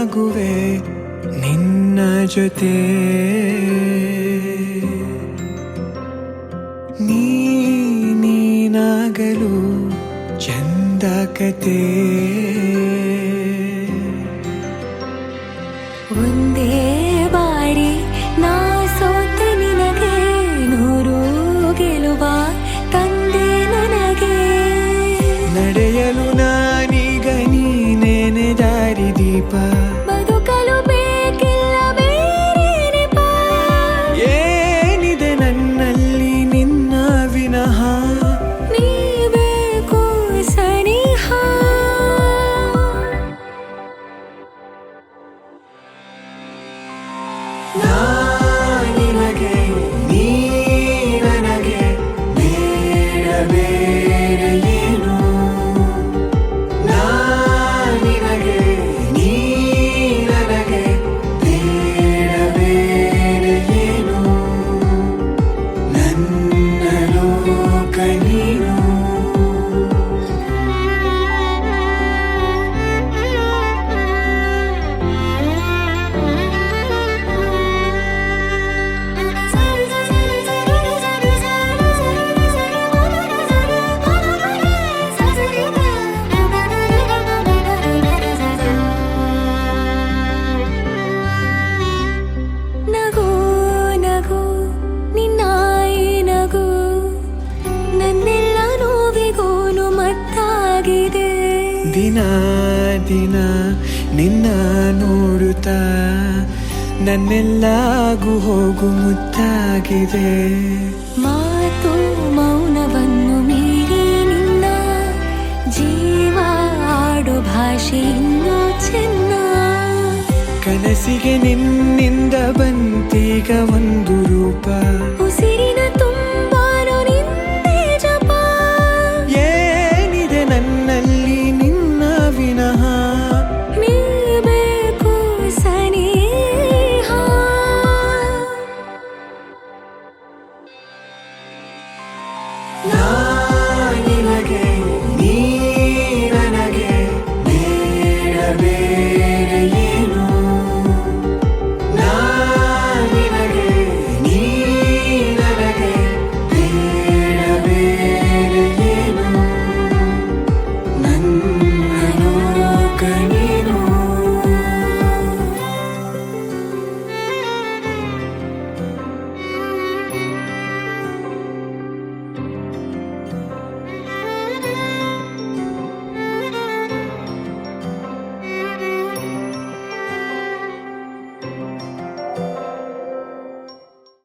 ಸಾಗುವೆ ನಿನ್ನ ಜೊತೆ ನೀನಾಗಲು ಚಂದ ಕತೆ ಒಂದೇ ಬಾರಿ ನಾ ಸೋತ ನಿನಗೆ ನೂರು ಗೆಲುವ ತಂದೆ ನನಗೆ ನಡೆಯಲು ನಾನೀಗ ನೀನೇನೆ ದಾರಿ ದೀಪ ಬದುಕಲು ಬೇಕಿಲ್ಲ ಬೇರೆ ನೆಪ ಏನಿದೆ ನನ್ನಲ್ಲಿ ನಿನ್ನ ವಿನಃ ನೀ ಬೇಕು ಸನಿಹ ನಿನಗೆ ನೀ ನನಗೆ ಬೇಡ ಬೇರೆ ಏನು ನಿನಗೆ ನೀ ನನಗೆ ಬೇಡ ಬೇರೆ ಏನು ನನ್ನ ಲೋಕ ನೀನು ನಗು ನಗು ನಿನ್ನಾಯಿ ನಗು ನನ್ನೆಲ್ಲ ನೋವಿಗೋನು ಮತ್ತಾಗಿದೆ ದಿನ ದಿನ ನಿನ್ನ ನೋಡುತ್ತಾ ನನ್ನೆಲ್ಲಾಗು ಹೋಗು ಮುತ್ತಾಗಿದೆ ಮಾತು ಮೌನವನ್ನು ಮೀರಿ ನಿನ್ನ ಜೀವ ಆಡೋ ಭಾಷೆ ಇನ್ನೂ ಚೆನ್ನ ಕನಸಿಗೆ ನಿನ್ನಿಂದ ಬಂತೀಗ ಒಂದು ರೂಪ ಉಸಿರಿನ